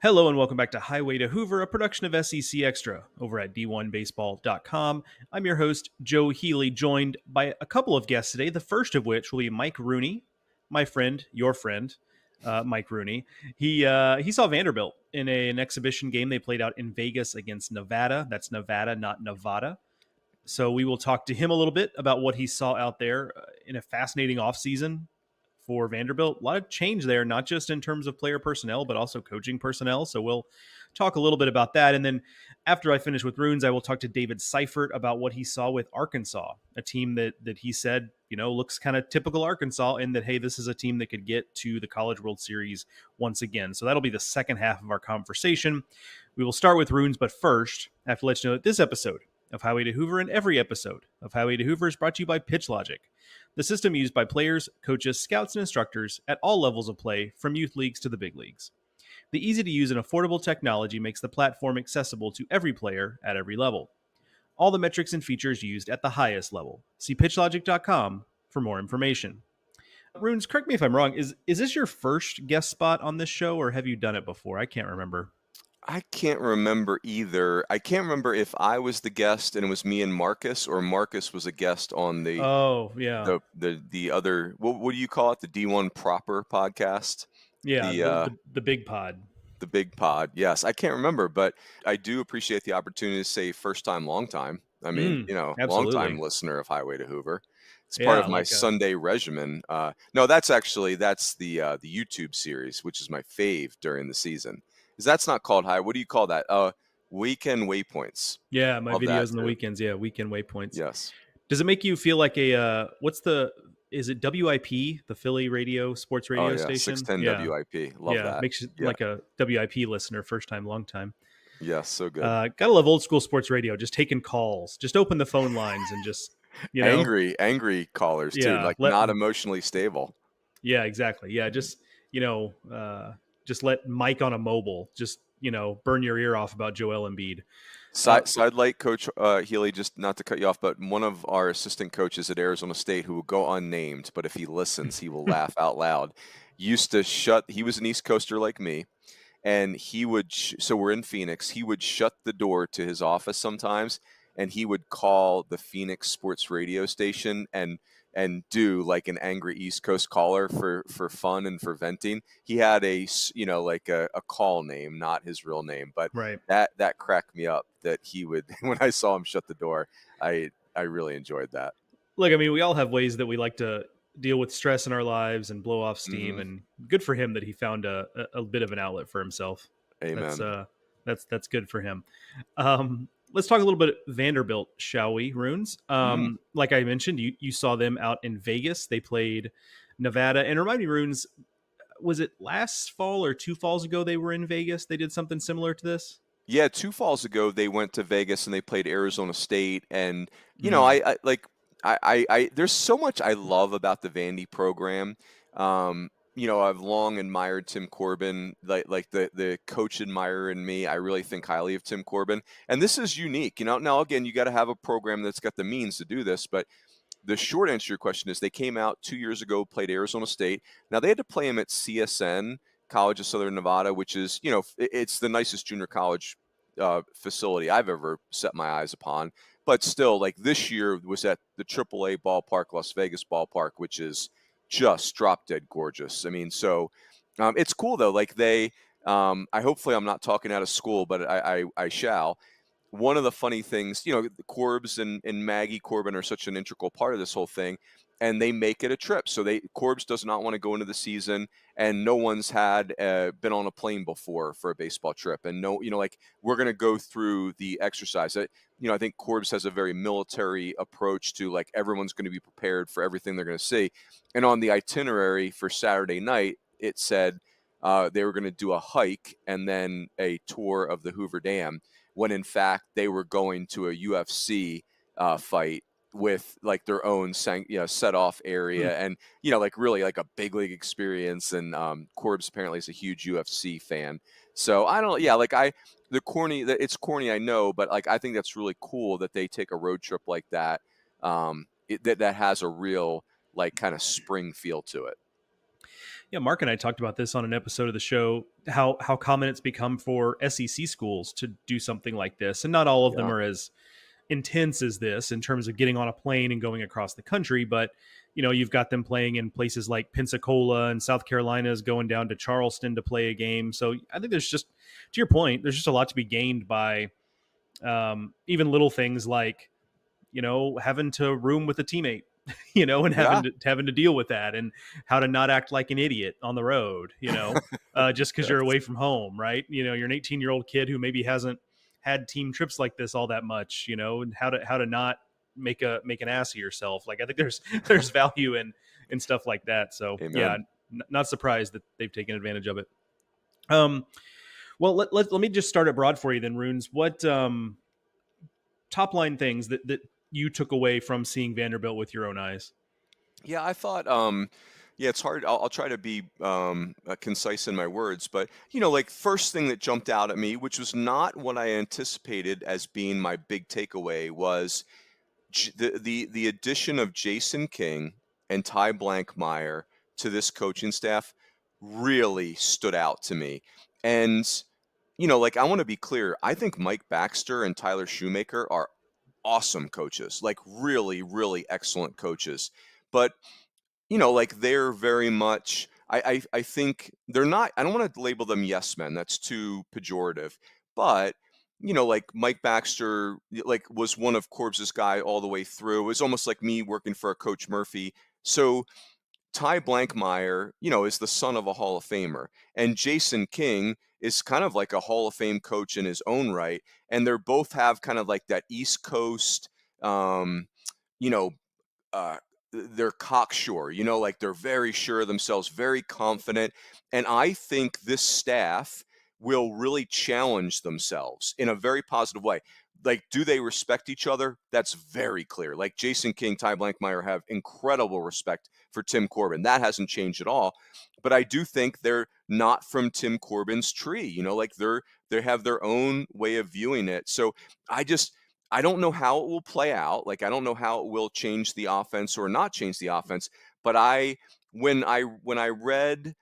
Hello and welcome back to Highway to Hoover, a production of SEC Extra over at D1Baseball.com. I'm your host, Joe Healy, joined by a couple of guests today, the first of which will be Mike Rooney, my friend, your friend, Mike Rooney. He saw Vanderbilt in an exhibition game they played out in Vegas against Nevada. That's Nevada, not Nevada. So we will talk to him a little bit about what he saw out there in a fascinating offseason for Vanderbilt. A lot of change there, not just in terms of player personnel, but also coaching personnel. So we'll talk a little bit about that. And then after I finish with Runes, I will talk to David Seifert about what he saw with Arkansas, a team that he said, looks kind of typical Arkansas in that, hey, this is a team that could get to the College World Series once again. So that'll be the second half of our conversation. We will start with Runes, but first, I have to let you know that this episode of Highway to Hoover and every episode of Highway to Hoover is brought to you by Pitch Logic, the system used by players, coaches, scouts, and instructors at all levels of play, from youth leagues to the big leagues. The easy-to-use and affordable technology makes the platform accessible to every player at every level. All the metrics and features used at the highest level. See pitchlogic.com for more information. Runes, correct me if I'm wrong. Is this your first guest spot on this show, or have you done it before? I can't remember. I can't remember either. I can't remember if I was the guest and it was me and Marcus, or Marcus was a guest on the other. What do you call it? The D1 Proper podcast. Yeah, the big pod. The big pod. Yes, I can't remember, but I do appreciate the opportunity to say first time, long time. I mean, long time listener of Highway to Hoover. It's part of my Sunday regimen. No, that's the YouTube series, which is my fave during the season. That's not called high. What do you call that? Weekend waypoints. Yeah, my videos on the weekends. Yeah, weekend waypoints. Yes. Does it make you feel like is it WIP, the Philly radio sports radio station? 610 WIP. Love that. Makes you like a WIP listener, first time, long time. Yes, so good. Gotta love old school sports radio. Just taking calls. Just open the phone lines and just angry callers too, not emotionally stable. Yeah, exactly. Yeah, just just let Mike on a mobile just burn your ear off about Joel Embiid. Sidelight, Coach Healy, just not to cut you off, but one of our assistant coaches at Arizona State, who will go unnamed, but if he listens, he will laugh out loud, used to he was an East Coaster like me, and he would, so we're in Phoenix, he would shut the door to his office sometimes, and he would call the Phoenix sports radio station and do like an angry East Coast caller for fun and for venting. He had a call name, not his real name, but right. that cracked me up that he would, when I saw him shut the door, I really enjoyed that. Look, I mean, we all have ways that we like to deal with stress in our lives and blow off steam, and good for him that he found a bit of an outlet for himself. Amen. That's good for him. Let's talk a little bit Vanderbilt, shall we, Runes? Like I mentioned, you saw them out in Vegas. They played Nevada. And remind me, Runes, was it last fall or 2 falls ago they were in Vegas? They did something similar to this? Yeah, 2 falls ago they went to Vegas and they played Arizona State. And, I there's so much I love about the Vandy program. I've long admired Tim Corbin, like the coach admirer in me. I really think highly of Tim Corbin. And this is unique. Now, again, you got to have a program that's got the means to do this. But the short answer to your question is they came out 2 years ago, played Arizona State. Now, they had to play them at CSN, College of Southern Nevada, which is, it's the nicest junior college facility I've ever set my eyes upon. But still, like this year was at the AAA ballpark, Las Vegas ballpark, which is just drop dead gorgeous. I mean, so it's cool though. Like hopefully I'm not talking out of school, but I shall. One of the funny things, Corbs and Maggie Corbin are such an integral part of this whole thing, and they make it a trip. So Corbs does not want to go into the season, and no one's had been on a plane before for a baseball trip, and we're going to go through the exercise. I think Corbs has a very military approach to like everyone's going to be prepared for everything they're going to see. And on the itinerary for Saturday night, it said they were going to do a hike and then a tour of the Hoover Dam, when in fact they were going to a UFC fight with like their own set off area and like really like a big league experience. And Corbs apparently is a huge UFC fan. So I don't it's corny, I know, but like I think that's really cool that they take a road trip like that. That has a real like kind of spring feel to it. Yeah, Mark and I talked about this on an episode of the show, how common it's become for SEC schools to do something like this. And not all of them Yeah. are as intense as this in terms of getting on a plane and going across the country, but you've got them playing in places like Pensacola, and South Carolina is going down to Charleston to play a game. So I think there's just, to your point, there's just a lot to be gained by even little things like having to room with a teammate, and Yeah. having to deal with that, and how to not act like an idiot on the road, just because you're Yes. away from home, right? You're an 18-year-old kid who maybe hasn't had team trips like this all that much, and how to not make an ass of yourself. Like, I think there's value in stuff like that. So yeah, Amen. not surprised that they've taken advantage of it. Um, well, let me just start it broad for you then, Runes. What top line things that you took away from seeing Vanderbilt with your own eyes? Yeah, I thought, yeah, it's hard. I'll try to be concise in my words, but like first thing that jumped out at me, which was not what I anticipated as being my big takeaway, was the addition of Jason King and Ty Blankmeyer to this coaching staff really stood out to me. And like I want to be clear, I think Mike Baxter and Tyler Shoemaker are awesome coaches, like really, really excellent coaches. But like they're very much. I think they're not. I don't want to label them yes men. That's too pejorative. But like Mike Baxter, like was one of Corbs's guy all the way through. It was almost like me working for a Coach Murphy. So Ty Blankmeyer, is the son of a Hall of Famer, and Jason King is kind of like a Hall of Fame coach in his own right. And they're both have kind of like that East Coast, you know, uh, they're cocksure, like they're very sure of themselves, very confident. And I think this staff will really challenge themselves in a very positive way. Like, do they respect each other? That's very clear. Like Jason King, Ty Blankmeyer have incredible respect for Tim Corbin. That hasn't changed at all. But I do think they're not from Tim Corbin's tree. Like they have their own way of viewing it. So I don't know how it will play out. Like I don't know how it will change the offense or not change the offense. But when I read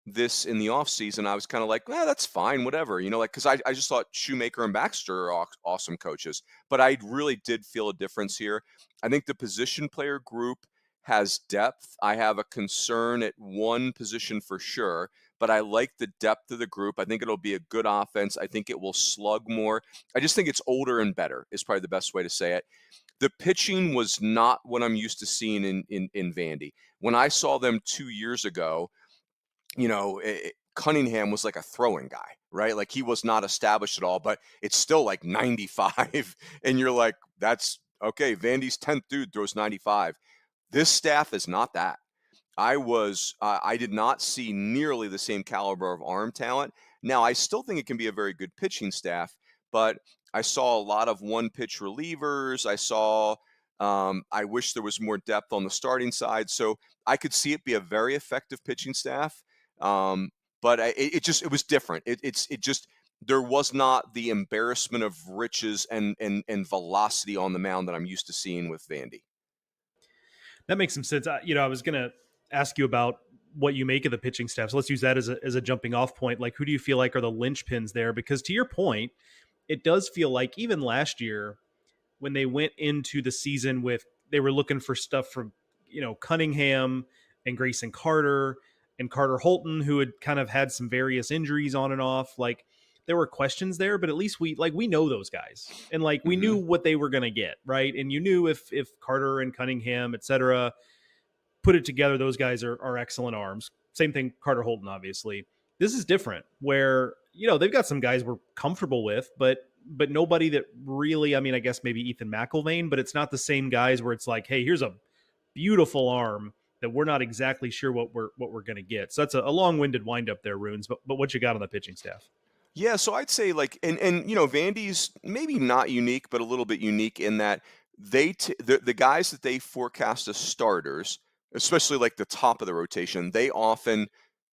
this in the offseason, I was kind of like, that's fine, whatever, like, because I just thought Shoemaker and Baxter are awesome coaches. But I really did feel a difference here. I think the position player group has depth. I have a concern at one position for sure, but I like the depth of the group. I think it'll be a good offense. I think it will slug more. I just think it's older and better is probably the best way to say it. The pitching was not what I'm used to seeing in Vandy. When I saw them 2 years ago, Cunningham was like a throwing guy, right? Like he was not established at all, but it's still like 95. And you're like, that's okay. Vandy's 10th dude throws 95. This staff is not that. I did not see nearly the same caliber of arm talent. Now, I still think it can be a very good pitching staff, but I saw a lot of one pitch relievers. I wish there was more depth on the starting side. So I could see it be a very effective pitching staff. But it was different. It just, there was not the embarrassment of riches and velocity on the mound that I'm used to seeing with Vandy. That makes some sense. I was going to ask you about what you make of the pitching staff. So let's use that as a jumping off point. Like, who do you feel like are the linchpins there? Because to your point, it does feel like even last year when they went into the season with, they were looking for stuff from, Cunningham and Grayson Carter and Carter Holton, who had kind of had some various injuries on and off. Like, there were questions there, but at least we know those guys, and like we Mm-hmm. knew what they were going to get, right? And you knew if Carter and Cunningham, etc., put it together, those guys are excellent arms. Same thing, Carter Holton, obviously. This is different, where they've got some guys we're comfortable with, but nobody that really. I mean, I guess maybe Ethan McIlvain, but it's not the same guys where it's like, hey, here's a beautiful arm that we're not exactly sure what we're going to get. So that's a long-winded wind up there, Runes. But what you got on the pitching staff? Yeah, so I'd say like, and Vandy's maybe not unique, but a little bit unique in that the guys that they forecast as starters, especially like the top of the rotation, they often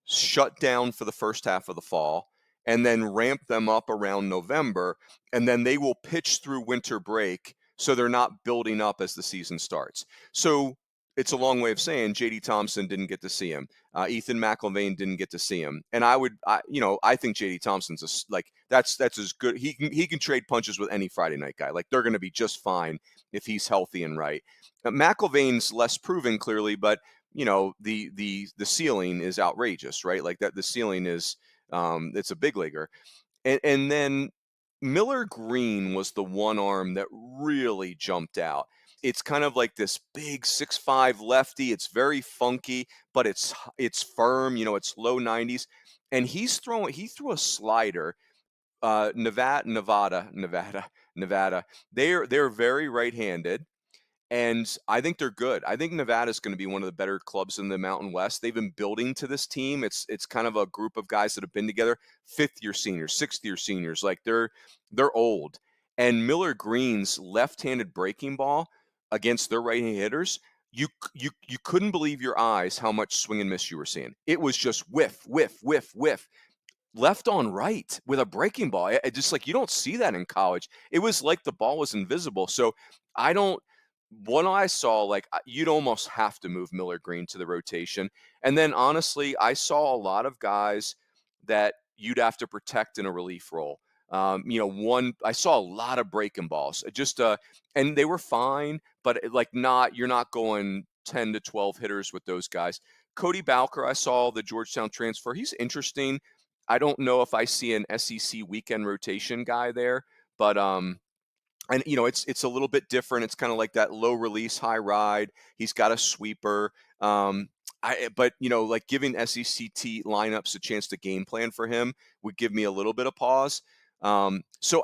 shut down for the first half of the fall and then ramp them up around November, and then they will pitch through winter break, so they're not building up as the season starts. So it's a long way of saying J.D. Thompson didn't get to see him. Ethan McIlvain didn't get to see him. And I think J.D. Thompson's that's as good. He can trade punches with any Friday night guy. Like, they're going to be just fine if he's healthy and right. McIlvain's less proven, clearly, but the ceiling is outrageous, right? Like, that the ceiling is it's a big leaguer. And then Miller Green was the one arm that really jumped out. It's kind of like this big 6'5" lefty. It's very funky, but it's firm. It's low 90s, and he threw a slider. Nevada. They're very right-handed. And I think they're good. I think Nevada's going to be one of the better clubs in the Mountain West. They've been building to this team. It's kind of a group of guys that have been together, fifth-year seniors, sixth-year seniors. Like, they're old. And Miller Green's left-handed breaking ball against their right-handed hitters, you couldn't believe your eyes how much swing and miss you were seeing. It was just whiff, whiff, whiff, whiff, left on right with a breaking ball. It just, like, you don't see that in college. It was like the ball was invisible. So I don't. When I saw, like, you'd almost have to move Miller Green to the rotation. And then, honestly, I saw a lot of guys that you'd have to protect in a relief role. I saw a lot of breaking balls, and they were fine, but you're not going 10 to 12 hitters with those guys. Cody Bowker, I saw the Georgetown transfer. He's interesting. I don't know if I see an SEC weekend rotation guy there, but and it's a little bit different. It's kind of like that low release, high ride. He's got a sweeper. But like, giving SEC lineups a chance to game plan for him would give me a little bit of pause. So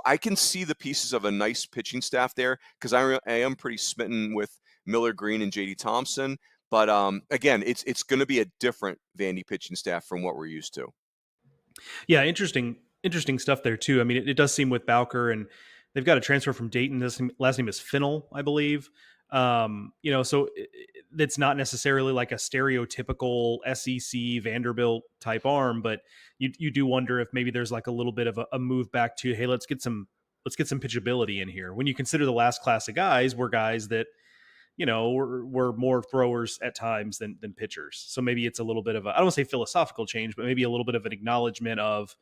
I can see the pieces of a nice pitching staff there, because I am pretty smitten with Miller Green and J.D. Thompson. But again, it's going to be a different Vandy pitching staff from what we're used to. Yeah, interesting stuff there too. I mean, it does seem with Bowker, and they've got a transfer from Dayton. His last name is Finnell, I believe. So it's not necessarily like a stereotypical SEC Vanderbilt type arm, but you do wonder if maybe there's like a little bit of a move back to, hey, let's get some pitchability in here. When you consider the last class of guys were guys that, were more throwers at times than pitchers. So maybe it's a little bit of I don't want to say philosophical change, but maybe a little bit of an acknowledgement of,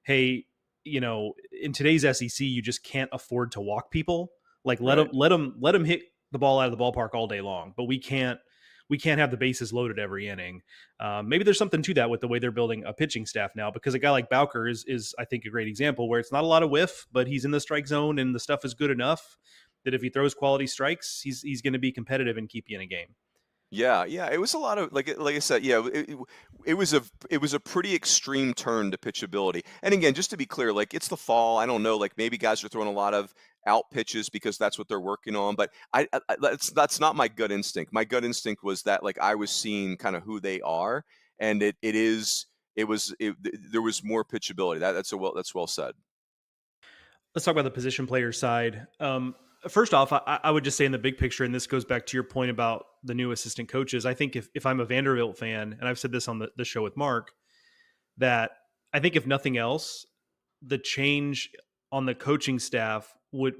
hey, in today's SEC, you just can't afford to walk people. Like, let them hit the ball out of the ballpark all day long, but we can't have the bases loaded every inning. Maybe there's something to that with the way they're building a pitching staff now, because a guy like Bowker is I think a great example, where it's not a lot of whiff, but he's in the strike zone and the stuff is good enough that if he throws quality strikes, he's going to be competitive and keep you in a game. Yeah, it was a lot of, like I said, yeah, it was a pretty extreme turn to pitchability. And again, just to be clear, like, it's the fall. I don't know, like, maybe guys are throwing a lot of out pitches because that's what they're working on. But that's not my gut instinct. My gut instinct was that, like, I was seeing kind of who they are, and there was more pitchability. That's well said. Let's talk about the position player side. First off, I would just say, in the big picture, and this goes back to your point about the new assistant coaches, I think if I'm a Vanderbilt fan, and I've said this on the show with Mark, that I think if nothing else, the change on the coaching staff would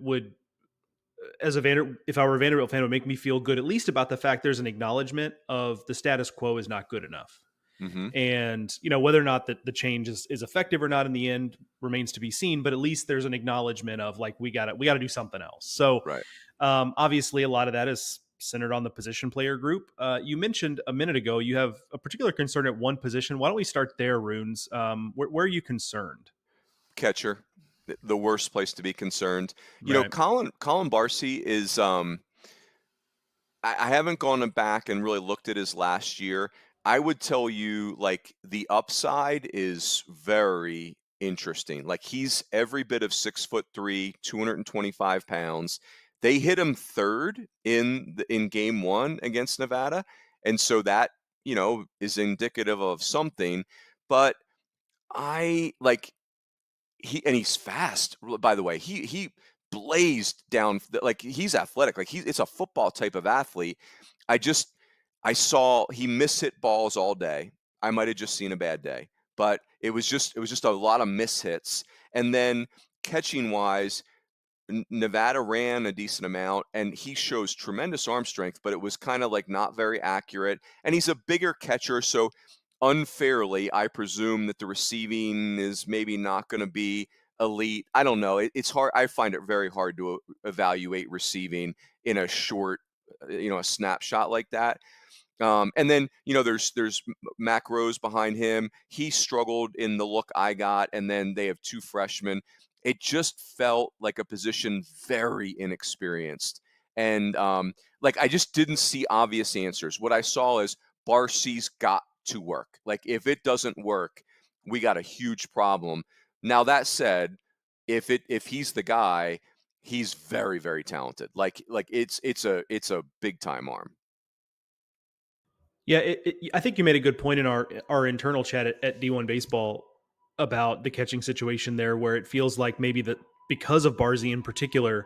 if I were a Vanderbilt fan, it would make me feel good, at least about the fact there's an acknowledgement of the status quo is not good enough. Mm-hmm. And, whether or not the change is effective or not in the end remains to be seen, but at least there's an acknowledgement of, like, we got to do something else. So Right. Obviously a lot of that is centered on the position player group. You mentioned a minute ago, you have a particular concern at one position. Why don't we start there, Runes? Where are you concerned? Catcher, the worst place to be concerned. Right. Colin Barcy is, I haven't gone back and really looked at his last year. I would tell you, like, the upside is very interesting. Like, he's every bit of 6'3", 225 pounds. They hit him third in game one against Nevada, and so that is indicative of something. But I like he's fast. By the way, he blazed down, like, he's athletic. Like, it's a football type of athlete. I saw he mishit balls all day. I might have just seen a bad day, but it was just a lot of mishits. And then, catching wise, Nevada ran a decent amount, and he shows tremendous arm strength, but it was kind of like not very accurate. And he's a bigger catcher, so unfairly, I presume that the receiving is maybe not going to be elite. I don't know. It's hard. I find it very hard to evaluate receiving in a short, a snapshot like that. And then there's Mac Rose behind him. He struggled in the look I got, and then they have two freshmen. It just felt like a position very inexperienced, and like I just didn't see obvious answers. What I saw is Barcy's got to work. Like if it doesn't work, we got a huge problem. Now that said, if he's the guy, he's very very talented. Like it's a big time arm. Yeah, I think you made a good point in our internal chat at D1 Baseball about the catching situation there, where it feels like maybe that because of Barzy in particular,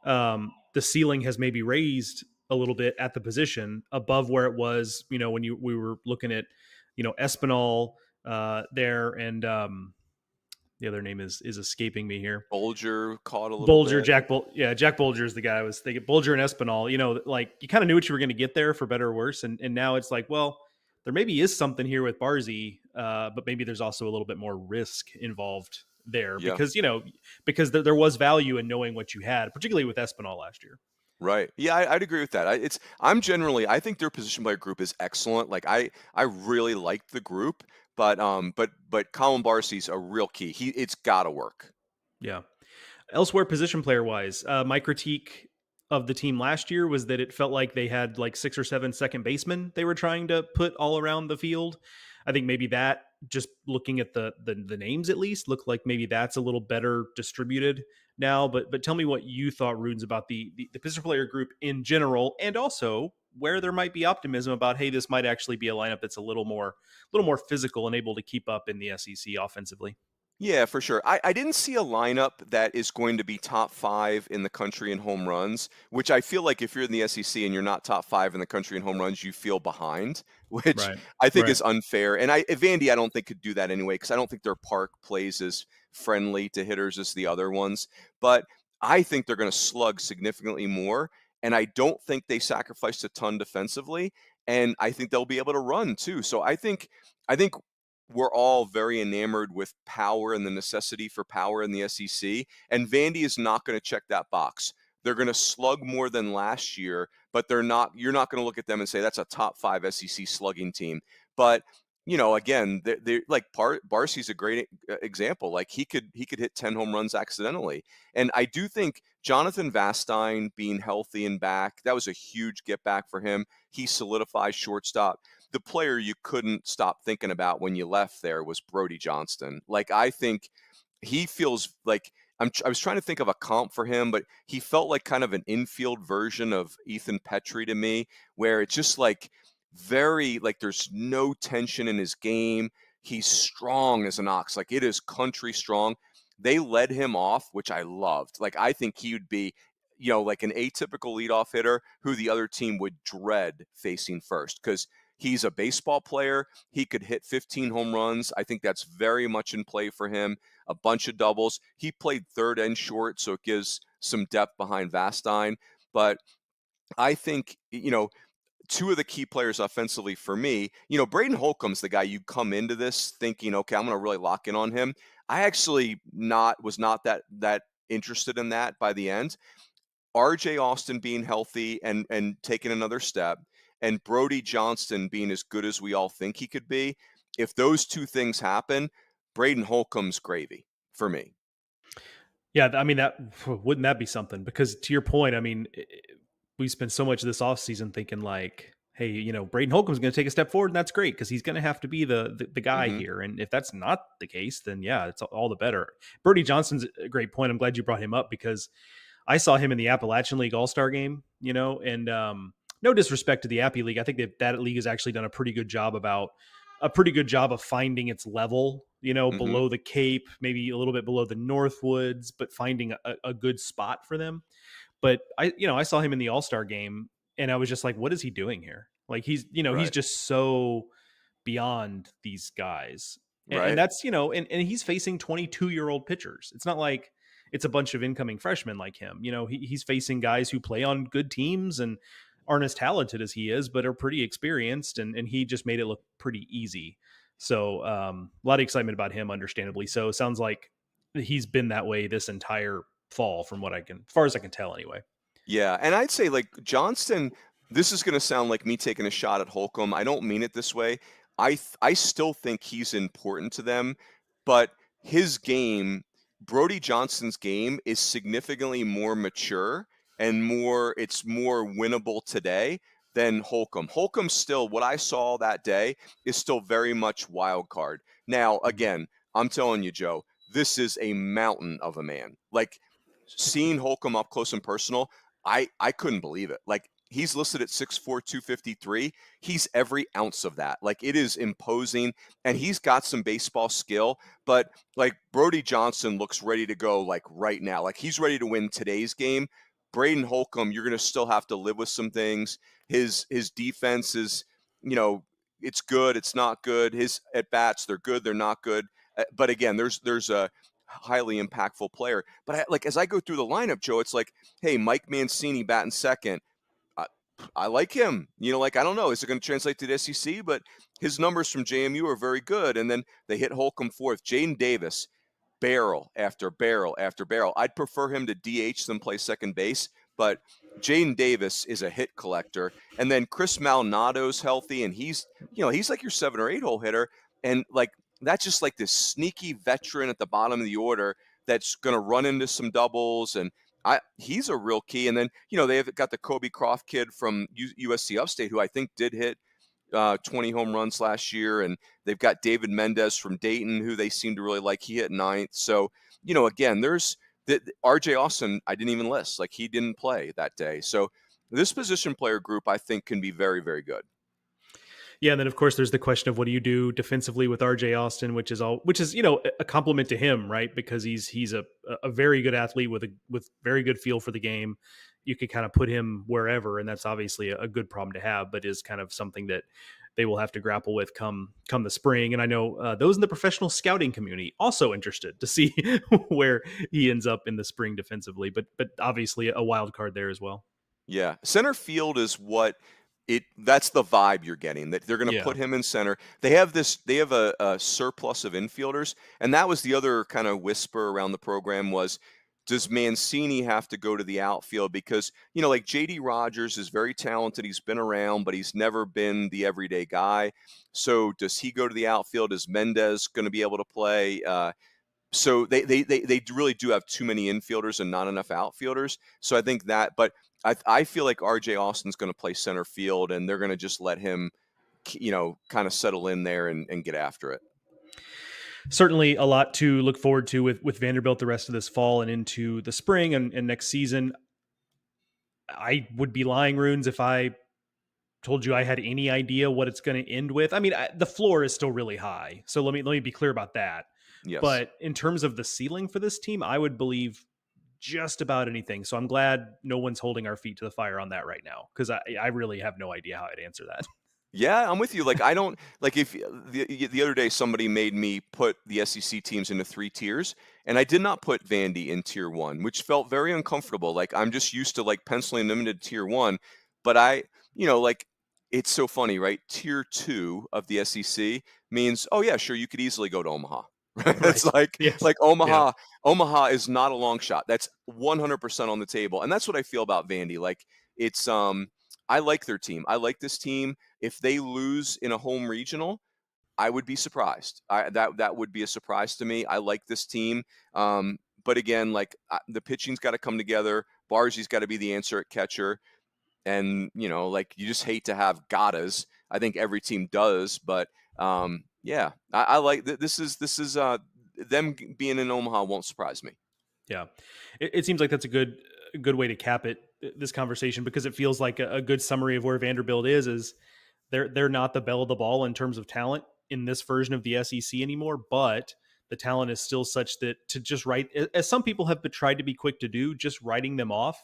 the ceiling has maybe raised a little bit at the position above where it was. When we were looking at Espinal there, and the other name is escaping me here. Bulger caught a little Bulger, bit. Jack Bulger is the guy I was thinking. Bulger and Espinal, like you kind of knew what you were going to get there for better or worse, and now it's like, well, there maybe is something here with Barzy, but maybe there's also a little bit more risk involved there Yeah, because there was value in knowing what you had, particularly with Espinal last year. right. Yeah, I'd agree with that. I think their position player group is excellent. Like I really liked the group, but Colin Barcy's a real key. It's got to work. Yeah. Elsewhere, position player wise, my critique of the team last year was that it felt like they had like 6 or 7 second basemen they were trying to put all around the field. I think maybe that, just looking at the names at least, look like maybe that's a little better distributed now. But tell me what you thought, Runes, about the position player group in general, and also where there might be optimism about, hey, this might actually be a lineup that's a little more physical and able to keep up in the SEC offensively. Yeah, for sure. I didn't see a lineup that is going to be top five in the country in home runs, which I feel like if you're in the SEC and you're not top five in the country in home runs, you feel behind, which Right. I think Right. is unfair. And Vandy, I don't think could do that anyway, because I don't think their park plays as friendly to hitters as the other ones. But I think they're going to slug significantly more. And I don't think they sacrificed a ton defensively. And I think they'll be able to run too. So I think we're all very enamored with power and the necessity for power in the SEC, and Vandy is not going to check that box. They're going to slug more than last year, but they're not. You're not going to look at them and say that's a top 5 SEC slugging team. But again, they're like Barcy's a great example. Like he could hit 10 home runs accidentally, and I do think Jonathan Vastine being healthy and back, that was a huge get back for him. He solidifies shortstop. The player you couldn't stop thinking about when you left there was Brody Johnston. Like I think he feels like I was trying to think of a comp for him, but he felt like kind of an infield version of Ethan Petrie to me, where it's just like very like there's no tension in his game. He's strong as an ox, like it is country strong. They led him off, which I loved. Like I think he would be, like an atypical leadoff hitter who the other team would dread facing first because he's a baseball player. He could hit 15 home runs. I think that's very much in play for him. A bunch of doubles. He played third and short, so it gives some depth behind Vastine. But I think, two of the key players offensively for me, Braden Holcomb's the guy you come into this thinking, okay, I'm going to really lock in on him. I actually was not that interested in that by the end. RJ Austin being healthy and taking another step, and Brody Johnston being as good as we all think he could be, if those two things happen, Braden Holcomb's gravy for me. Yeah, I mean, that wouldn't that be something? Because to your point, I mean, we spent so much of this offseason thinking like, hey, Braden Holcomb's going to take a step forward, and that's great because he's going to have to be the guy Hmm. here. And if that's not the case, then yeah, it's all the better. Brody Johnson's a great point. I'm glad you brought him up because I saw him in the Appalachian League All-Star game, and no disrespect to the Appy League. I think that league has actually done a pretty good job of finding its level, Hmm. below the Cape, maybe a little bit below the Northwoods, but finding a good spot for them. But I saw him in the All-Star game and I was just like, what is he doing here? Like he's Right. just so beyond these guys. And Right. that's, and he's facing 22-year-old pitchers. It's not like it's a bunch of incoming freshmen like him. He's facing guys who play on good teams and aren't as talented as he is, but are pretty experienced, and he just made it look pretty easy. So a lot of excitement about him, understandably. So it sounds like he's been that way this entire fall, from as far as I can tell, anyway. Yeah, and I'd say like Johnston, this is going to sound like me taking a shot at Holcomb. I don't mean it this way. I still think he's important to them, but his game, Brody Johnston's game is significantly more mature and it's more winnable today than Holcomb. Holcomb still, what I saw that day is still very much wild card. Now, again, I'm telling you, Joe, this is a mountain of a man. Like seeing Holcomb up close and personal, I couldn't believe it. Like he's listed at 6'4", 253. He's every ounce of that. Like it is imposing, and he's got some baseball skill. But like Brody Johnson looks ready to go like right now. Like he's ready to win today's game. Braden Holcomb, you're going to still have to live with some things. His defense is, it's good, it's not good. His at bats, they're good, they're not good. But again, there's a highly impactful player. But as I go through the lineup, Joe, it's like, hey, Mike Mancini batting second. I like him. I don't know. Is it going to translate to the SEC? But his numbers from JMU are very good. And then they hit Holcomb fourth. Jaden Davis, barrel after barrel after barrel. I'd prefer him to DH than play second base. But Jaden Davis is a hit collector. And then Chris Malnado's healthy. And he's like your 7 or 8 hole hitter. And like, that's just like this sneaky veteran at the bottom of the order that's going to run into some doubles, and he's a real key. And then they've got the Kobe Croft kid from USC Upstate, who I think did hit 20 home runs last year, and they've got David Mendez from Dayton, who they seem to really like. He hit ninth. So again, there's RJ Austin. I didn't even list, like he didn't play that day. So this position player group I think can be very, very good. Yeah, and then of course there's the question of what do you do defensively with RJ Austin, which is a compliment to him, right? Because he's a very good athlete with very good feel for the game. You could kind of put him wherever, and that's obviously a good problem to have, but is kind of something that they will have to grapple with come the spring. And I know those in the professional scouting community also interested to see where he ends up in the spring defensively, but obviously a wild card there as well. Yeah, center field is that's the vibe you're getting, that they're going to put him in center. They have a surplus of infielders, and that was the other kind of whisper around the program was, does Mancini have to go to the outfield? Because, like JD Rogers is very talented. He's been around, but he's never been the everyday guy. So does he go to the outfield? Is Mendez going to be able to play? So they really do have too many infielders and not enough outfielders. So I think that, but I feel like RJ Austin's going to play center field, and they're going to just let him, kind of settle in there and get after it. Certainly a lot to look forward to with Vanderbilt the rest of this fall and into the spring and next season. I would be lying, Runes, if I told you I had any idea what it's going to end with. I mean, the floor is still really high, so let me be clear about that. Yes. But in terms of the ceiling for this team, I would believe just about anything. So I'm glad no one's holding our feet to the fire on that right now, because I really have no idea how I'd answer that. Yeah, I'm with you. Like, I don't like, if the other day somebody made me put the SEC teams into 3 tiers, and I did not put Vandy in tier 1, which felt very uncomfortable. Like, I'm just used to like penciling them into tier 1, but like, it's so funny, right? Tier 2 of the SEC means, oh yeah, sure, you could easily go to Omaha. Right? It's like, Yes. like Omaha. Yeah. Omaha is not a long shot. That's 100% on the table, and that's what I feel about Vandy. Like, it's I like their team. I like this team. If they lose in a home regional, I would be surprised. That would be a surprise to me. I like this team. But again, like the pitching's got to come together. Bargie's got to be the answer at catcher. And, like you just hate to have Gattas. I think every team does. But yeah, I like this is them being in Omaha won't surprise me. Yeah, it seems like that's a good way to cap this conversation, because it feels like a good summary of where Vanderbilt is they're not the belle of the ball in terms of talent in this version of the SEC anymore, but the talent is still such that to just write, as some people have tried to be quick to do, just writing them off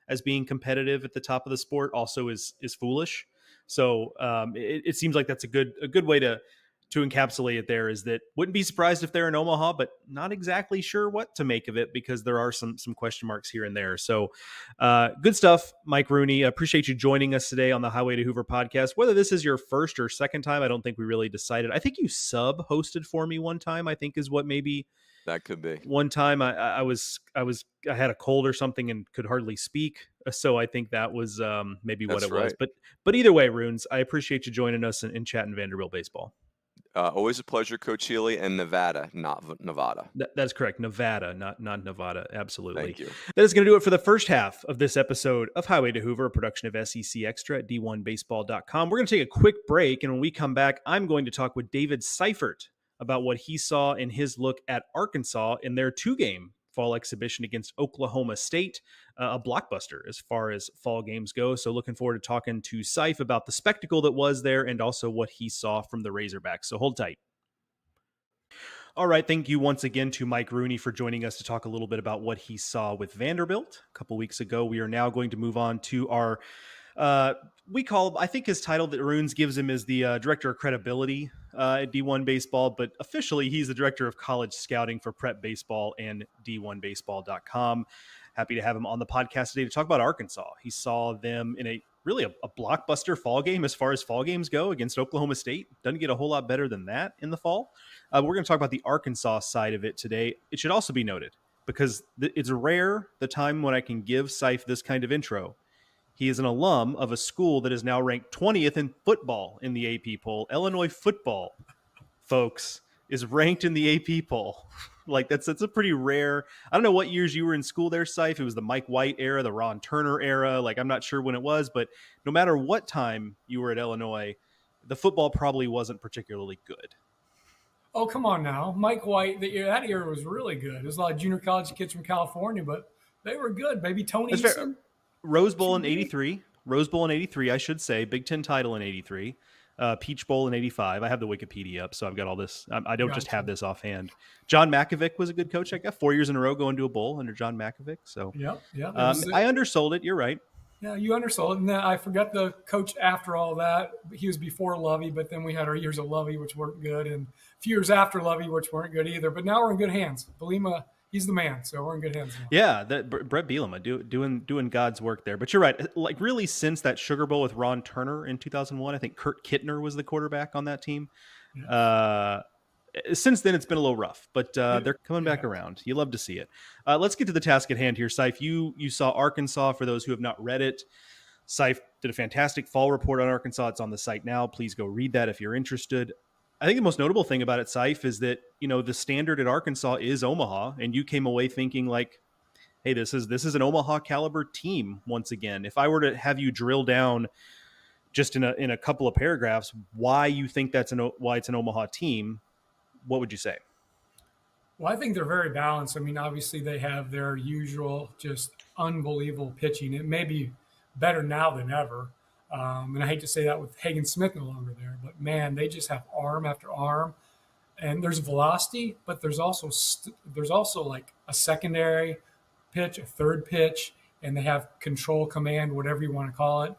as being competitive at the top of the sport also is foolish. So it seems like that's a good way to to encapsulate it there is that wouldn't be surprised if they're in Omaha, but not exactly sure what to make of it because there are some question marks here and there. So good stuff, Mike Rooney. Appreciate you joining us today on the Highway to Hoover podcast. Whether this is your first or second time, I don't think we really decided. I think you sub hosted for me one time, I think is what maybe that could be. One time I had a cold or something and could hardly speak. So I think that was maybe what it was. But either way, Runes, I appreciate you joining us in chatting Vanderbilt baseball. Always a pleasure, Coach Healy, and Nevada, not Nevada. That's correct. Nevada, not Nevada. Absolutely. Thank you. That is going to do it for the first half of this episode of Highway to Hoover, a production of SEC Extra at d1baseball.com. We're going to take a quick break, and when we come back, I'm going to talk with David Seifert about what he saw in his look at Arkansas in their 2-game fall exhibition against Oklahoma State, a blockbuster as far as fall games go. So looking forward to talking to Seif about the spectacle that was there and also what he saw from the Razorbacks. So hold tight. All right. Thank you once again to Mike Rooney for joining us to talk a little bit about what he saw with Vanderbilt a couple weeks ago. We are now going to move on to our I think his title that Runes gives him is the Director of Credibility at D1 Baseball, but officially he's the Director of College Scouting for Prep Baseball and D1Baseball.com. Happy to have him on the podcast today to talk about Arkansas. He saw them in a blockbuster fall game as far as fall games go against Oklahoma State. Doesn't get a whole lot better than that in the fall. We're going to talk about the Arkansas side of it today. It should also be noted, because it's rare the time when I can give Seif this kind of intro. He is an alum of a school that is now ranked 20th in football in the AP poll. Illinois football, folks, is ranked in the AP poll. Like that's a pretty rare. I don't know what years you were in school there, Seif. It was the Mike White era, the Ron Turner era. Like I'm not sure when it was, but no matter what time you were at Illinois, the football probably wasn't particularly good. Oh, come on now. Mike White, that year was really good. There's a lot of junior college kids from California, but they were good. Maybe Tony Eason. Rose Bowl in 83. Rose Bowl in 83, I should say. Big Ten title in 83. Peach Bowl in 85. I have the Wikipedia up, so I've got all this. I don't just have this offhand. John Makovic was a good coach. I got 4 years in a row going to a bowl under John Makovic. So I undersold it. You're right. Yeah, you undersold it. And then I forgot the coach after all that. He was before Lovey, but then we had our years of Lovey, which weren't good, and a few years after Lovey, which weren't good either. But now we're in good hands. Belima, he's the man, so we're in good hands now. Yeah, Brett Bielema doing God's work there. But you're right. Like really, since that Sugar Bowl with Ron Turner in 2001, I think Kurt Kittner was the quarterback on that team. Yeah. Since then, it's been a little rough, but they're coming back around. You love to see it. Let's get to the task at hand here, Seif. You saw Arkansas. For those who have not read it, Seif did a fantastic fall report on Arkansas. It's on the site now. Please go read that if you're interested. I think the most notable thing about it, Seif, is that the standard at Arkansas is Omaha, and you came away thinking like, "Hey, this is an Omaha caliber team once again." If I were to have you drill down just in a couple of paragraphs why you think why it's an Omaha team, what would you say? Well, I think they're very balanced. I mean, obviously they have their usual just unbelievable pitching. It may be better now than ever. And I hate to say that with Hagen Smith no longer there, but man, they just have arm after arm, and there's velocity, but there's also like a secondary pitch, a third pitch, and they have control, command, whatever you want to call it.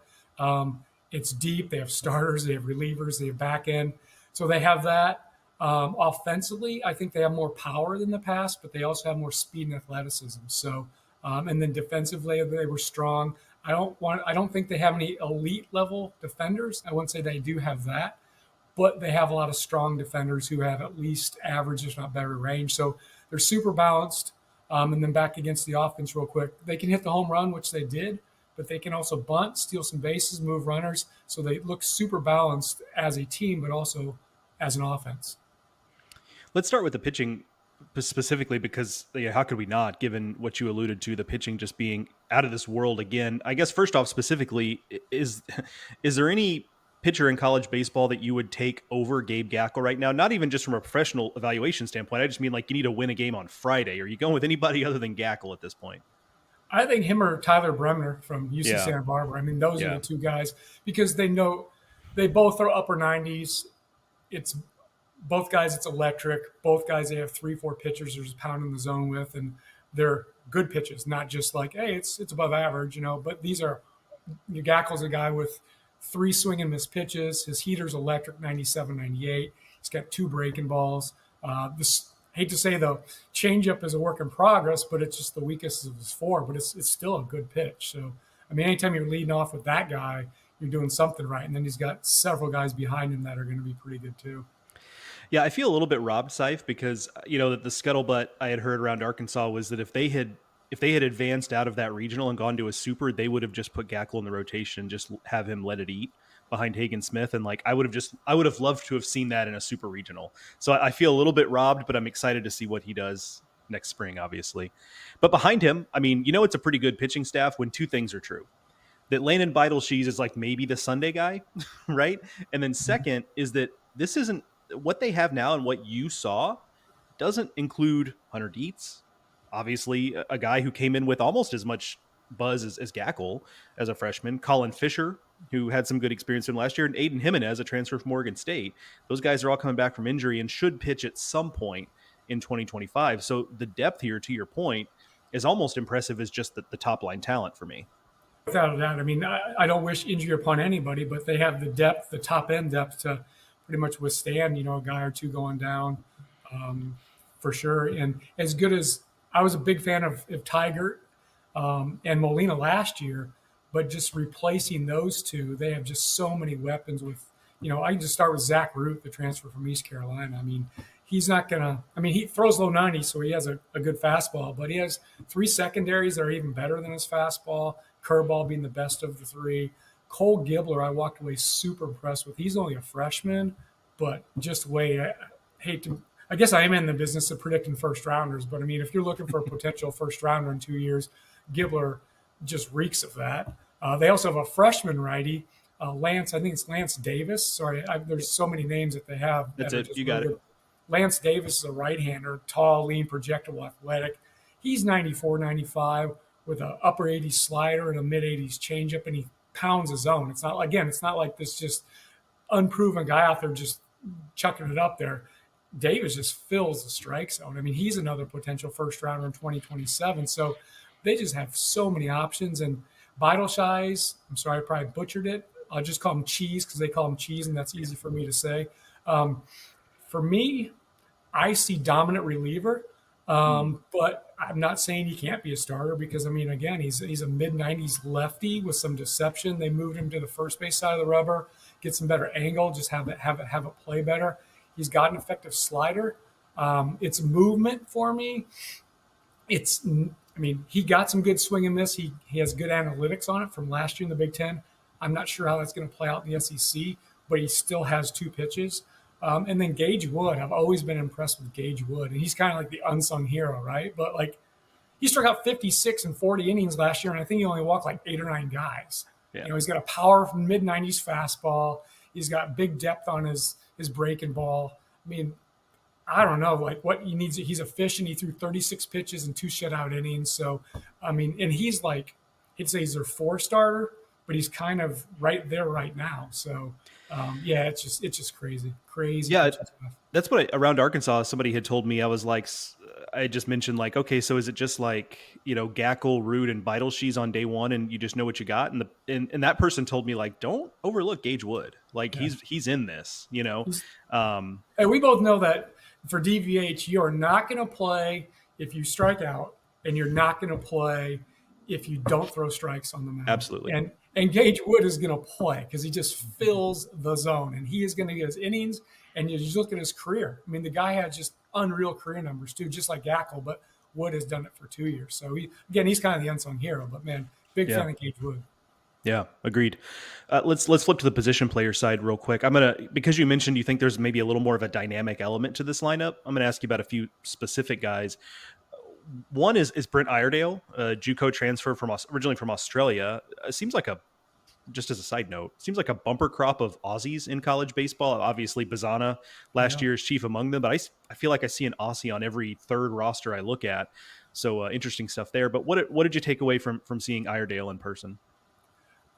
It's deep. They have starters, they have relievers, they have back end. So they have that. Offensively, I think they have more power than the past, but they also have more speed and athleticism. So, and then defensively, they were strong. I don't think they have any elite level defenders. I wouldn't say they do have that, but they have a lot of strong defenders who have at least average, if not better, range. So they're super balanced. And then back against the offense real quick, they can hit the home run, which they did, but they can also bunt, steal some bases, move runners. So they look super balanced as a team, but also as an offense. Let's start with the pitching specifically because how could we not, given what you alluded to, the pitching just being out of this world again. I guess first off, specifically, is there any pitcher in college baseball that you would take over Gabe Gackle right now? Not even just from a professional evaluation standpoint. I just mean like you need to win a game on Friday. Are you going with anybody other than Gackle at this point? I think him or Tyler Bremner from UC Santa Barbara. I mean, those are the two guys because they know they both are upper 90s. It's both guys, it's electric. Both guys, they have 3-4 pitchers they're just pounding the zone with, and they're good pitches, not just like, hey, it's above average, But these are Gackle's a guy with 3 swing and miss pitches. His heater's electric, 97, 98. He's got 2 breaking balls. Hate to say the changeup is a work in progress, but it's just the weakest of his 4. But it's still a good pitch. So I mean, anytime you're leading off with that guy, you're doing something right. And then he's got several guys behind him that are going to be pretty good too. Yeah, I feel a little bit robbed, Seif, because that the scuttlebutt I had heard around Arkansas was that if they had advanced out of that regional and gone to a super, they would have just put Gackle in the rotation, just have him let it eat behind Hagen Smith, and like I would have loved to have seen that in a super regional. So I feel a little bit robbed, but I'm excited to see what he does next spring, obviously. But behind him, I mean, it's a pretty good pitching staff when 2 things are true. That Landon Beidelshees is like maybe the Sunday guy, right? And then second is that this isn't what they have now, and what you saw doesn't include Hunter Dietz, obviously a guy who came in with almost as much buzz as Gackle as a freshman, Colin Fisher, who had some good experience from last year, and Aiden Jimenez, a transfer from Oregon State. Those guys are all coming back from injury and should pitch at some point in 2025. So the depth here, to your point, is almost impressive as just the top line talent for me. Without a doubt. I mean, I don't wish injury upon anybody, but they have the depth, the top end depth to pretty much withstand, a guy or 2 going down for sure. And as good as I was a big fan of Tigert and Molina last year, but just replacing those 2, they have just so many weapons with, I can just start with Zach Root, the transfer from East Carolina. I mean, he's not going to – I mean, he throws low 90s, so he has a good fastball, but he has 3 secondaries that are even better than his fastball, curveball being the best of the 3. Cole Gibbler, I walked away super impressed with. He's only a freshman, but just wait. I guess I am in the business of predicting first rounders, but I mean, if you're looking for a potential first rounder in 2 years, Gibbler just reeks of that. They also have a freshman righty, Lance. I think it's Lance Davis. Sorry, there's so many names that they have. That's it. You got it. Lance Davis is a right-hander, tall, lean, projectable, athletic. He's 94, 95 with an upper 80s slider and a mid 80s changeup, and he pounds his own. It's not like this just unproven guy out there just chucking it up there. Davis just fills the strike zone. I mean, he's another potential first rounder in 2027. So they just have so many options. And Beidelsheis, I'm sorry, I probably butchered it. I'll just call him Cheese because they call him Cheese, and that's easy for me to say. For me, I see dominant reliever, but I'm not saying he can't be a starter because, I mean, again, he's a mid-90s lefty with some deception. They moved him to the first base side of the rubber, get some better angle, just have it play better. He's got an effective slider. It's movement for me. He got some good swing and miss. He has good analytics on it from last year in the Big Ten. I'm not sure how that's going to play out in the SEC, but he still has 2 pitches. And then Gage Wood, I've always been impressed with Gage Wood. And he's kind of like the unsung hero, right? But like he struck out 56 in 40 innings last year, and I think he only walked like 8 or 9 guys. Yeah. He's got a power from mid-90s fastball. He's got big depth on his breaking ball. I mean, I don't know, like what he needs. He's efficient. He threw 36 pitches and 2 shutout innings. So, I mean, and he's like, he'd say he's their 4 starter, but he's kind of right there right now. So, yeah, it's just crazy. Yeah, that's what around Arkansas, somebody had told me. I just mentioned like, okay, so is it just like, Gackle, Root, and Beidelshees on day 1, and you just know what you got? And that person told me like, don't overlook Gage Wood. Like he's in this, And we both know that for DVH, you're not going to play if you strike out, and you're not going to play if you don't throw strikes on the mound. Absolutely. And Gage Wood is going to play because he just fills the zone, and he is going to get his innings. And you just look at his career. I mean, the guy had just unreal career numbers too, just like Gackle, but Wood has done it for 2 years. So he's kind of the unsung hero, but man, big fan of Gage Wood. Yeah, agreed. Let's flip to the position player side real quick. Because you mentioned you think there's maybe a little more of a dynamic element to this lineup, I'm going to ask you about a few specific guys. One is Brent Iredale, a JUCO transfer originally from Australia. Seems like just as a side note, seems like a bumper crop of Aussies in college baseball. Obviously, Bazana last year is chief among them, but I feel like I see an Aussie on every 3rd roster I look at. So interesting stuff there. But what did you take away from seeing Iredale in person?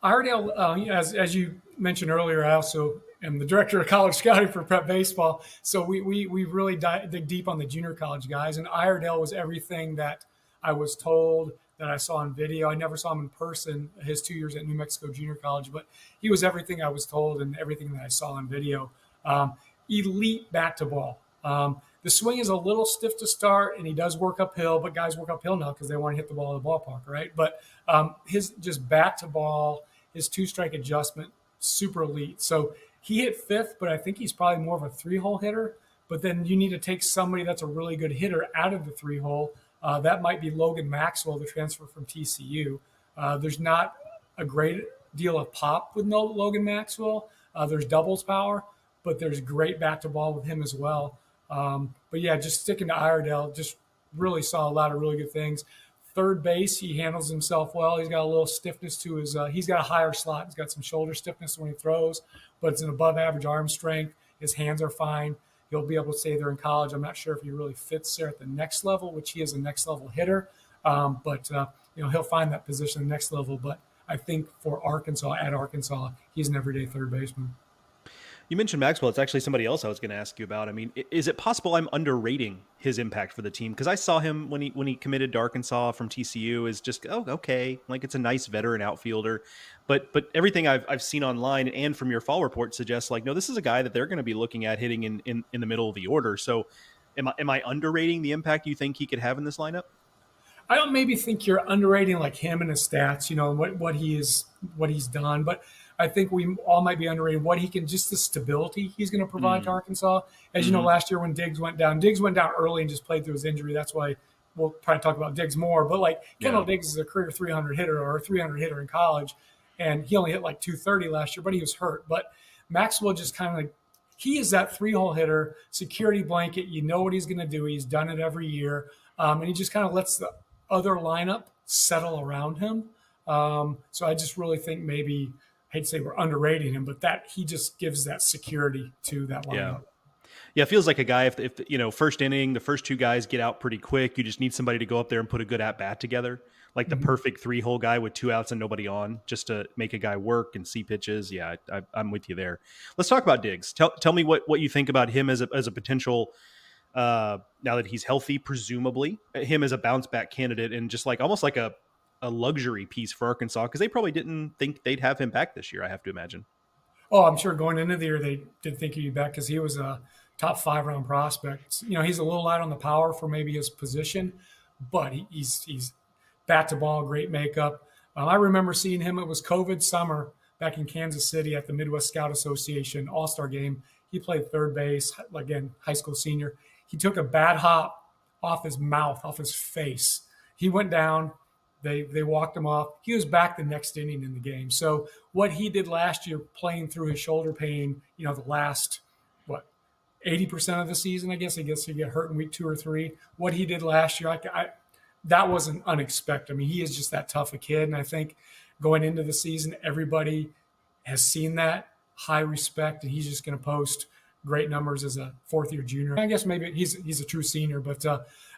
Iredale, as you mentioned earlier, I also am the director of college scouting for Prep Baseball. So we really dig deep on the junior college guys. And Iredale was everything that I was told, that I saw on video. I never saw him in person, his 2 years at New Mexico Junior College, but he was everything I was told and everything that I saw on video. elite bat to ball. The swing is a little stiff to start, and he does work uphill, but guys work uphill now because they want to hit the ball in the ballpark, right? But his just bat to ball, his two-strike adjustment, super elite. So he hit fifth, but I think he's probably more of a three-hole hitter. But then you need to take somebody that's a really good hitter out of the three-hole. That might be Logan Maxwell, the transfer from TCU. There's not a great deal of pop with Logan Maxwell. There's doubles power, but there's great bat to ball with him as well. But yeah, just sticking to Iredale, just really saw a lot of really good things. Third base, he handles himself well. He's got a little stiffness to his, he's got a higher slot. He's got some shoulder stiffness when he throws, but it's an above average arm strength. His hands are fine. He'll be able to stay there in college. I'm not sure if he really fits there at the next level, which he is a next level hitter. But he'll find that position at the next level. But I think for Arkansas, he's an everyday third baseman. You mentioned Maxwell. It's actually somebody else I was going to ask you about. I mean, is it possible I'm underrating his impact for the team? Because I saw him when he committed to Arkansas from TCU is just, okay. Like, it's a nice veteran outfielder. But everything I've seen online and from your fall report suggests, like, no, this is a guy that they're going to be looking at hitting in the middle of the order. So am I underrating the impact you think he could have in this lineup? I don't maybe think you're underrating like him and his stats, what he's done, but I think we all might be underrating what he can, just the stability he's going to provide to Arkansas. As you know, last year when Diggs went down early and just played through his injury. That's why we'll probably talk about Diggs more. But like Kendall Diggs is a career 300 hitter or a 300 hitter in college, and he only hit like 230 last year, but he was hurt. But Maxwell just kind of like, he is that three-hole hitter, security blanket. You know what he's going to do. He's done it every year, and he just kind of lets the other lineup settle around him. So I just really think maybe, I hate to say we're underrating him, but that he just gives that security to that lineup. Yeah, it feels like a guy, if first inning, the first two guys get out pretty quick, you just need somebody to go up there and put a good at-bat together, like the perfect three-hole guy with 2 outs and nobody on, just to make a guy work and see pitches. Yeah, I'm with you there. Let's talk about Diggs. Tell me what you think about him as a potential, now that he's healthy, presumably, him as a bounce-back candidate and just like almost like a luxury piece for Arkansas, because they probably didn't think they'd have him back this year, I have to imagine. Oh, I'm sure going into the year they did think he'd be back because he was a top 5-round prospect. He's a little light on the power for maybe his position, but he's bat to ball, great makeup. I remember seeing him. It was COVID summer back in Kansas City at the Midwest Scout Association All-Star Game. He played third base, again, high school senior. He took a bad hop off his mouth, off his face. He went down. They walked him off. He was back the next inning in the game. So what he did last year, playing through his shoulder pain, the last, 80% of the season, I guess he get hurt in week 2 or 3. What he did last year, that wasn't unexpected. I mean, he is just that tough a kid. And I think going into the season, everybody has seen that high respect, and he's just going to post great numbers as a fourth-year junior. I guess maybe he's a true senior, but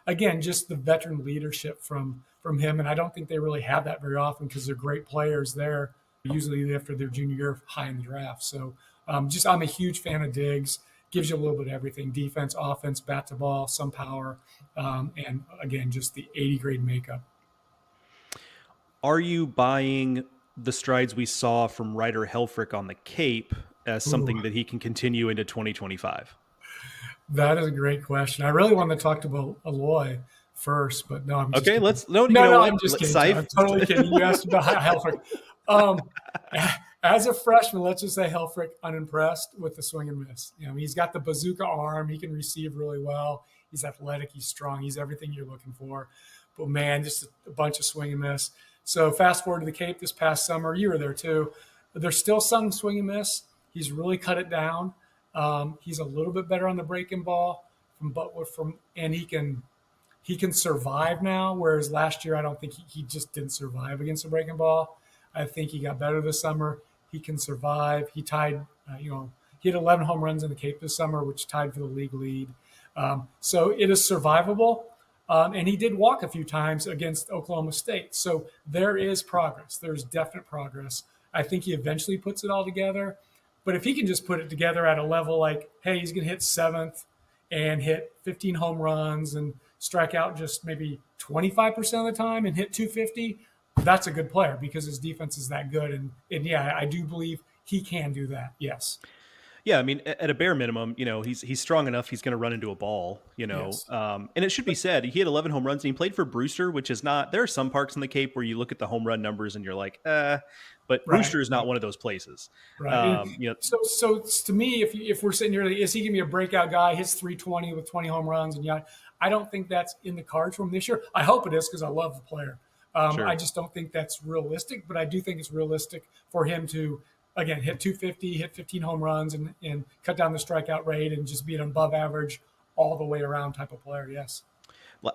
again, just the veteran leadership from him, and I don't think they really have that very often because they're great players there, usually after their junior year high in the draft. So I'm a huge fan of Diggs. Gives you a little bit of everything: defense, offense, bat to ball, some power, and again, just the 80 grade makeup. Are you buying the strides we saw from Ryder Helfrich on the Cape as something that he can continue into 2025? That is a great question. I really wanted to talk to Aloy first, but no, I'm just okay. Kidding. I'm just kidding. I'm totally kidding. You asked about Helfrich. As a freshman, let's just say Helfrich unimpressed with the swing and miss. He's got the bazooka arm. He can receive really well. He's athletic. He's strong. He's everything you're looking for. But man, just a bunch of swing and miss. So fast forward to the Cape this past summer. You were there too. There's still some swing and miss. He's really cut it down. He's a little bit better on the breaking ball and he can survive now. Whereas last year, I don't think he just didn't survive against the breaking ball. I think he got better this summer. He can survive. He tied, he had 11 home runs in the Cape this summer, which tied for the league lead. So it is survivable. And he did walk a few times against Oklahoma State. So there is progress. There's definite progress. I think he eventually puts it all together. But if he can just put it together at a level like, hey, he's going to hit 7th and hit 15 home runs and strike out just maybe 25% of the time and hit 250, that's a good player because his defense is that good. And yeah, I do believe he can do that. Yes. Yeah, I mean, at a bare minimum, he's strong enough. He's going to run into a ball, Yes. And it should be said, he had 11 home runs and he played for Brewster, which is not. There are some parks in the Cape where you look at the home run numbers and you're like, but Right. Brewster is not one of those places. Right. So to me, if we're sitting here, is he going to be a breakout guy? Hits 320 with 20 home runs, and I don't think that's in the cards for him this year. I hope it is because I love the player. Sure. I just don't think that's realistic, but I do think it's realistic for him to, again, hit 250, hit 15 home runs, and cut down the strikeout rate and just be an above average all the way around type of player. Yes.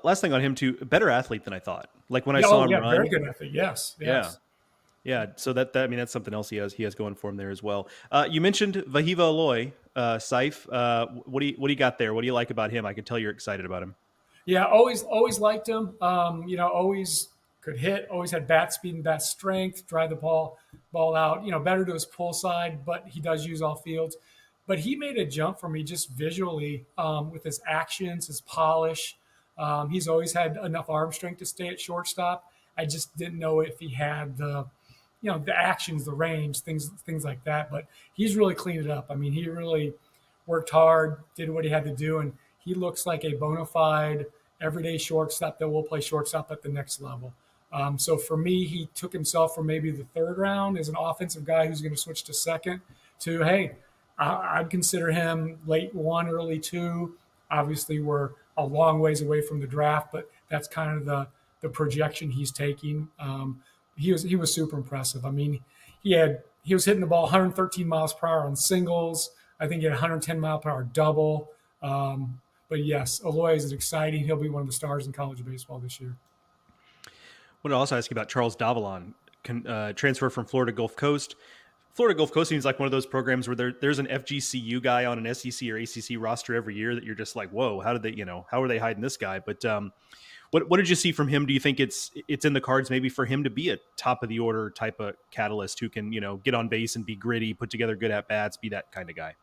Last thing on him too, better athlete than I thought. Like when I saw him run, very good athlete. Yes. Yeah. So I mean, that's something else he has going for him there as well. You mentioned Vahiva Aloy, Seif. What do you got there? What do you like about him? I can tell you're excited about him. Yeah, always liked him. Always could hit. Always had bat speed and bat strength. Drive the ball out. Better to his pull side, but he does use all fields. But he made a jump for me just visually with his actions, his polish. He's always had enough arm strength to stay at shortstop. I just didn't know if he had the actions, the range, things like that. But he's really cleaned it up. I mean, he really worked hard, did what he had to do, and he looks like a bona fide everyday shortstop that will play shortstop at the next level. So for me, he took himself from maybe the third round as an offensive guy who's going to switch to second to, hey, I'd consider him late 1, early 2. Obviously, we're a long ways away from the draft, but that's kind of the projection he's taking. He was super impressive. I mean, he was hitting the ball 113 miles per hour on singles. I think he had 110 mile per hour double. But yes, Aloy is exciting. He'll be one of the stars in college baseball this year. I want to also ask you about Charles Davalon, transfer from Florida Gulf Coast. Florida Gulf Coast seems like one of those programs where there's an FGCU guy on an SEC or ACC roster every year that you're just like, whoa, how are they hiding this guy? But what did you see from him? Do you think it's in the cards maybe for him to be a top of the order type of catalyst who can, get on base and be gritty, put together good at bats, be that kind of guy?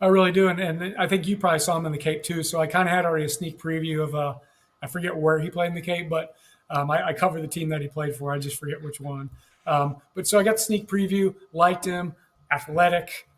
I really do. And I think you probably saw him in the Cape too. So I kind of had already a sneak preview of, I forget where he played in the Cape, but I covered the team that he played for. I just forget which one. But so I got the sneak preview, liked him, athletic,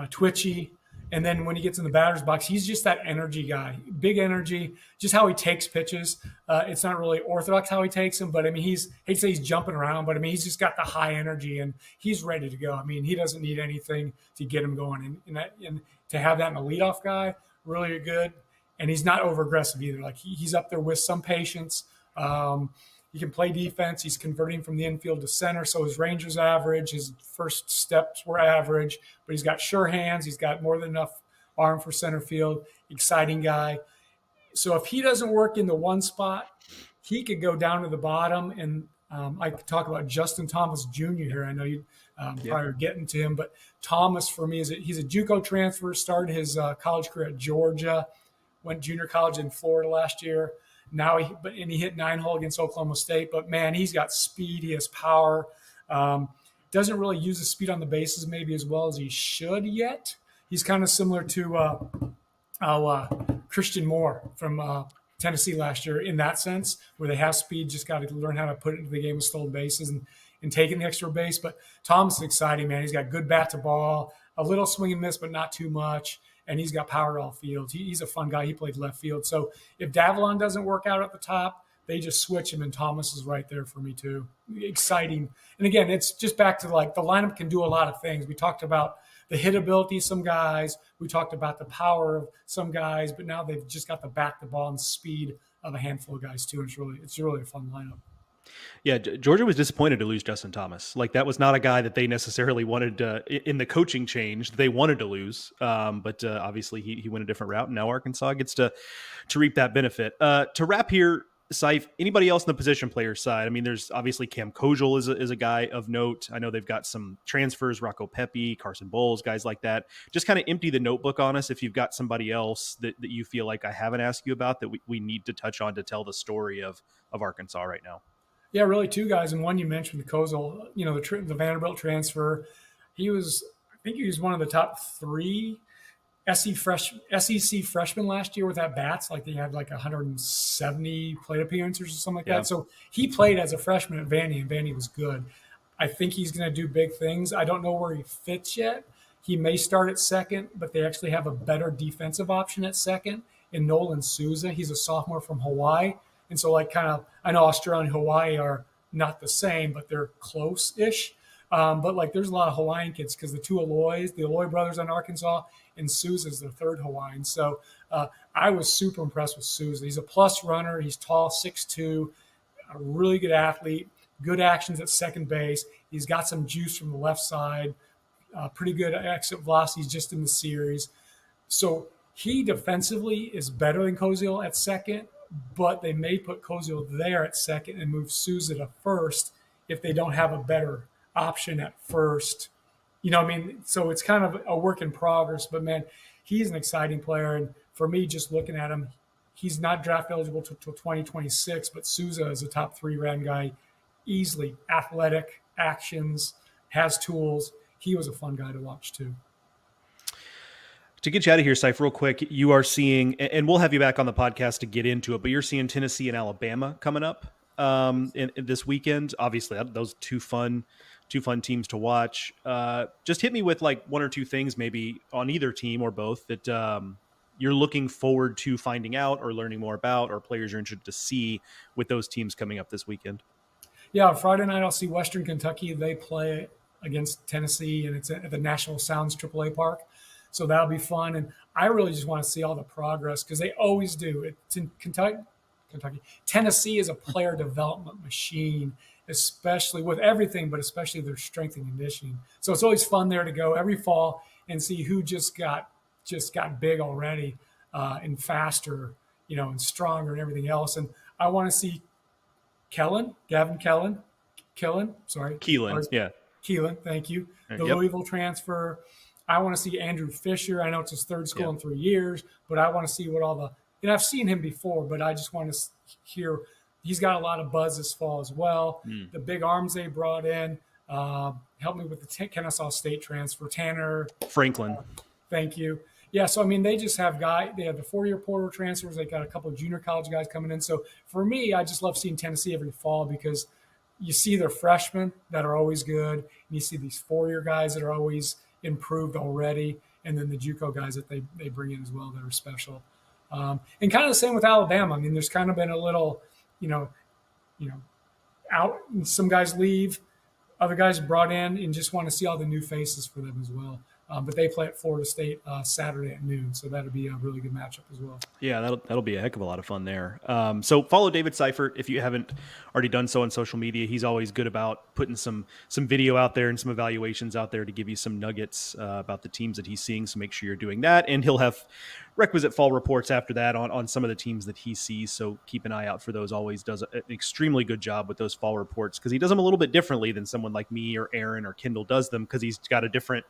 twitchy. And then when he gets in the batter's box, he's just that energy guy, big energy, just how he takes pitches. It's not really orthodox how he takes them, but I mean, hate to say he's jumping around, but I mean, he's just got the high energy and he's ready to go. I mean, he doesn't need anything to get him going. And to have that in a leadoff guy, really good. And he's not over aggressive either. Like he's up there with some patience. He can play defense. He's converting from the infield to center. So his range was average. His first steps were average, but he's got sure hands. He's got more than enough arm for center field. Exciting guy. So if he doesn't work in the one spot, he could go down to the bottom. And I could talk about Justin Thomas Jr. here. I know you probably are getting to him, but Thomas for me he's a JUCO transfer, started his college career at Georgia, went junior college in Florida last year. Now he hit 9-hole against Oklahoma State, but man, he's got speed. He has power. Doesn't really use the speed on the bases maybe as well as he should yet. He's kind of similar to Christian Moore from Tennessee last year in that sense, where they have speed, just got to learn how to put it into the game with stolen bases and taking the extra base. But Thomas is exciting, man. He's got good bat to ball, a little swing and miss, but not too much. And he's got power at all fields. He's a fun guy. He played left field. So if Davalon doesn't work out at the top, they just switch him, and Thomas is right there for me too. Exciting. And again, it's just back to like the lineup can do a lot of things. We talked about the hitability of some guys. We talked about the power of some guys, but now they've just got the bat, the ball, and speed of a handful of guys too. And it's really a fun lineup. Yeah, Georgia was disappointed to lose Justin Thomas. Like that was not a guy that they necessarily wanted in the coaching change. They wanted to lose, but obviously he went a different route, and now Arkansas gets to reap that benefit. To wrap here, Seif, anybody else on the position player side? I mean, there's obviously Cam Kojal is a guy of note. I know they've got some transfers, Rocco Pepe, Carson Bowles, guys like that. Just kind of empty the notebook on us if you've got somebody else that you feel like I haven't asked you about that we need to touch on to tell the story of Arkansas right now. Yeah, really two guys. And one you mentioned, the Kozol, the Vanderbilt transfer. I think he was one of the top 3 SEC freshmen last year with at bats. Like they had like 170 plate appearances or something like that. So he played as a freshman at Vandy, and Vandy was good. I think he's going to do big things. I don't know where he fits yet. He may start at second, but they actually have a better defensive option at second in Nolan Souza. He's a sophomore from Hawaii. And so, like, kind of, I know Australia and Hawaii are not the same, but they're close-ish. But, like, there's a lot of Hawaiian kids because the two Aloys, the Aloy brothers on Arkansas, and Souza's the third Hawaiian. So I was super impressed with Souza. He's a plus runner. He's tall, 6'2", a really good athlete, good actions at second base. He's got some juice from the left side, pretty good exit velocities just in the series. So he defensively is better than Koziel at second, but they may put Koziel there at second and move Souza to first if they don't have a better option at first. You know what I mean? So it's kind of a work in progress, but man, he's an exciting player. And for me, just looking at him, he's not draft eligible till 2026, but Souza is a top 3 round guy, easily athletic, actions, has tools. He was a fun guy to watch too. To get you out of here, Seif, real quick, you are seeing, and we'll have you back on the podcast to get into it, but you're seeing Tennessee and Alabama coming up in this weekend. Obviously, those two fun teams to watch. Just hit me with like one or two things maybe on either team or both that you're looking forward to finding out or learning more about, or players you're interested to see with those teams coming up this weekend. Yeah, Friday night I'll see Western Kentucky. They play against Tennessee, and it's at the National Sounds AAA Park. So that'll be fun. And I really just want to see all the progress because they always do. It's in Kentucky. Tennessee is a player development machine, especially with everything, but especially their strength and conditioning. So it's always fun there to go every fall and see who just got big already and faster, and stronger and everything else. And I want to see Keelan, yeah. Keelan, thank you. The Louisville transfer. I want to see Andrew Fisher. I know it's his third school in 3 years, but I want to see what I've seen him before, but I just want to hear. He's got a lot of buzz this fall as well. The big arms they brought in. Help me with the Kennesaw State transfer. Tanner Franklin. Thank you. Yeah, so, they just have they have the 4-year portal transfers. They got a couple of junior college guys coming in. So for me, I just love seeing Tennessee every fall because you see their freshmen that are always good, and you see these 4-year guys that are always improved already, and then the JUCO guys that they bring in as well that are special. And kind of the same with Alabama. There's kind of been a little, out. Some guys leave, other guys brought in, and just want to see all the new faces for them as well. But they play at Florida State Saturday at noon, so that'll be a really good matchup as well. Yeah, that'll be a heck of a lot of fun there. So follow David Seifert if you haven't already done so on social media. He's always good about putting some video out there and some evaluations out there to give you some nuggets about the teams that he's seeing. So make sure you're doing that, and he'll have requisite fall reports after that on some of the teams that he sees. So keep an eye out for those. Always does an extremely good job with those fall reports because he does them a little bit differently than someone like me or Aaron or Kendall does them because he's got a different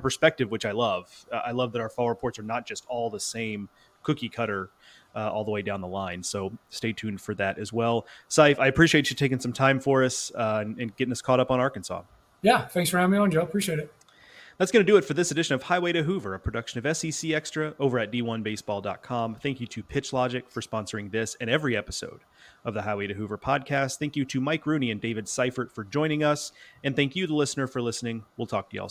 perspective, which I love. I love that our fall reports are not just all the same cookie cutter all the way down the line. So stay tuned for that as well. Seif, I appreciate you taking some time for us and getting us caught up on Arkansas. Yeah, thanks for having me on, Joe. Appreciate it. That's going to do it for this edition of Highway to Hoover, a production of SEC Extra over at d1baseball.com. Thank you to Pitch Logic for sponsoring this and every episode of the Highway to Hoover podcast. Thank you to Mike Rooney and David Seifert for joining us. And thank you, the listener, for listening. We'll talk to y'all soon.